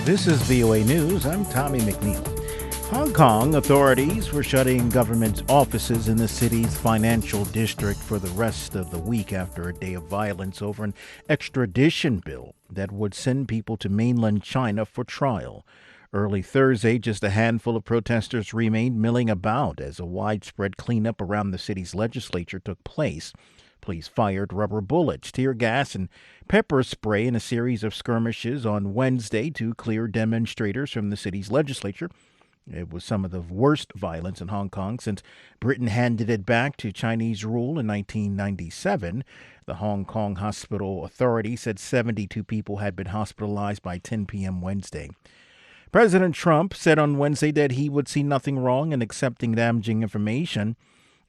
This is VOA News. I'm Tommy McNeil. Hong Kong authorities were shutting government offices in the city's financial district for the rest of the week after a day of violence over an extradition bill that would send people to mainland China for trial. Early Thursday, just a handful of protesters remained milling about as a widespread cleanup around the city's legislature took place. Police fired rubber bullets, tear gas, and pepper spray in a series of skirmishes on Wednesday to clear demonstrators from the city's legislature. It was some of the worst violence in Hong Kong since Britain handed it back to Chinese rule in 1997. The Hong Kong Hospital Authority said 72 people had been hospitalized by 10 p.m. Wednesday. President Trump said on Wednesday that he would see nothing wrong in accepting damaging information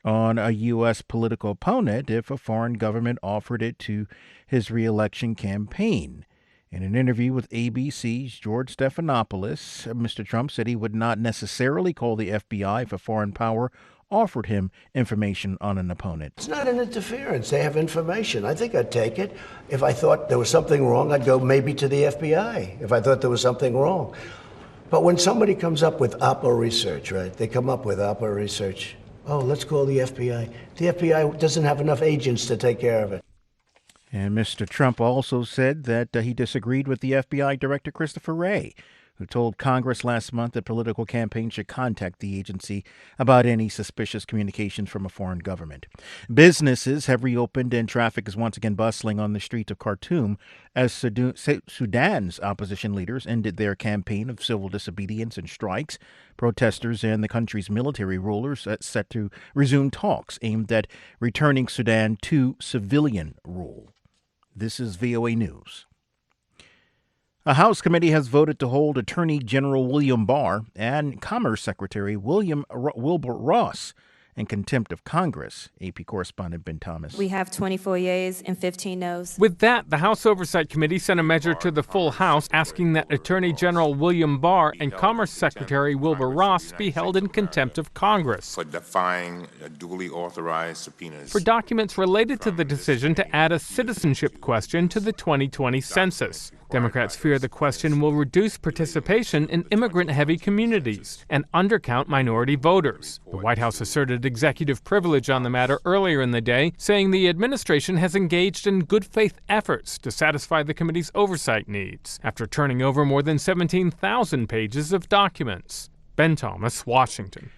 on a U.S. political opponent if a foreign government offered it to his reelection campaign. In an interview with ABC's George Stephanopoulos, Mr. Trump said he would not necessarily call the FBI if a foreign power offered him information on an opponent. It's not an interference. They have information. I think I'd take it. If I thought there was something wrong, I'd go maybe to the FBI if I thought there was something wrong. But when somebody comes up with Oppo research, right, they come up with Oppo research. Oh, let's call the FBI. The FBI doesn't have enough agents to take care of it. And Mr. Trump also said that he disagreed with the FBI Director Christopher Wray, who told Congress last month that political campaigns should contact the agency about any suspicious communications from a foreign government. Businesses have reopened and traffic is once again bustling on the streets of Khartoum as Sudan's opposition leaders ended their campaign of civil disobedience and strikes. Protesters and the country's military rulers are set to resume talks aimed at returning Sudan to civilian rule. This is VOA News. A House committee has voted to hold Attorney General William Barr and Commerce Secretary Wilbur Ross in contempt of Congress. AP correspondent Ben Thomas. We have 24 yeas and 15 noes. With that, the House Oversight Committee sent a measure to the full House asking that Attorney General William Barr and Commerce Secretary Wilbur Ross be held in contempt of Congress for defying duly authorized subpoenas for documents related to the decision to add a citizenship question to the 2020 census. Democrats fear the question will reduce participation in immigrant-heavy communities and undercount minority voters. The White House asserted executive privilege on the matter earlier in the day, saying the administration has engaged in good faith efforts to satisfy the committee's oversight needs after turning over more than 17,000 pages of documents. Ben Thomas, Washington.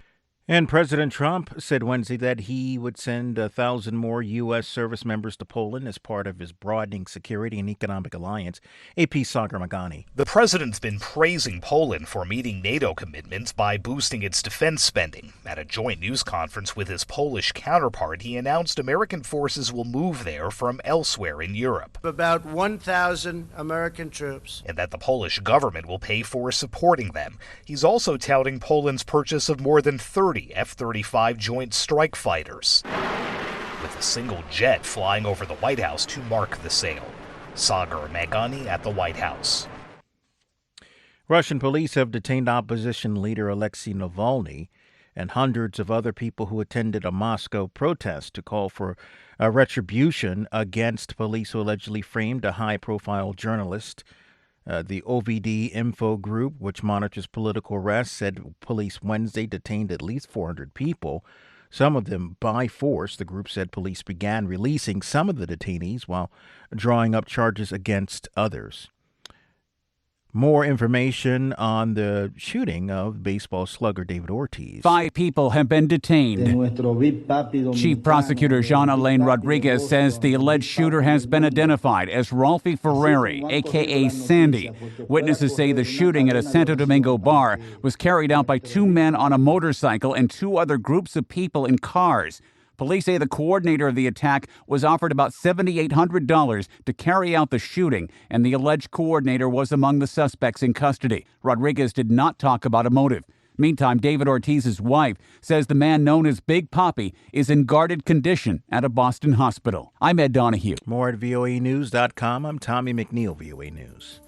And President Trump said Wednesday that he would send 1,000 more U.S. service members to Poland as part of his broadening security and economic alliance. AP Sagar Magani. The president's been praising Poland for meeting NATO commitments by boosting its defense spending. At a joint news conference with his Polish counterpart, he announced American forces will move there from elsewhere in Europe. About 1,000 American troops. And that the Polish government will pay for supporting them. He's also touting Poland's purchase of more than 30 F-35 Joint Strike Fighters, with a single jet flying over the White House to mark the sale. Sagar Magani at the White House. Russian police have detained opposition leader Alexei Navalny and hundreds of other people who attended a Moscow protest to call for a retribution against police who allegedly framed a high-profile journalist. The OVD Info Group, which monitors political arrests, said police Wednesday detained at least 400 people, some of them by force. The group said police began releasing some of the detainees while drawing up charges against others. More information on the shooting of baseball slugger David Ortiz. 5 people have been detained. Chief Prosecutor Jean-Alain Rodriguez says the alleged shooter has been identified as Ralphie Ferrari, a.k.a. Sandy. Witnesses say the shooting at a Santo Domingo bar was carried out by 2 men on a motorcycle and 2 other groups of people in cars. Police say the coordinator of the attack was offered about $7,800 to carry out the shooting, and the alleged coordinator was among the suspects in custody. Rodriguez did not talk about a motive. Meantime, David Ortiz's wife says the man known as Big Papi is in guarded condition at a Boston hospital. I'm Ed Donahue. More at voanews.com. I'm Tommy McNeil, VOA News.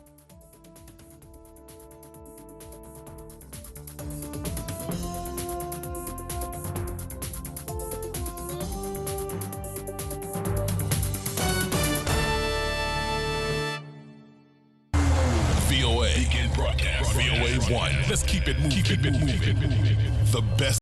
VOA. Begin broadcast. VOA 1. Let's keep it moving. The best.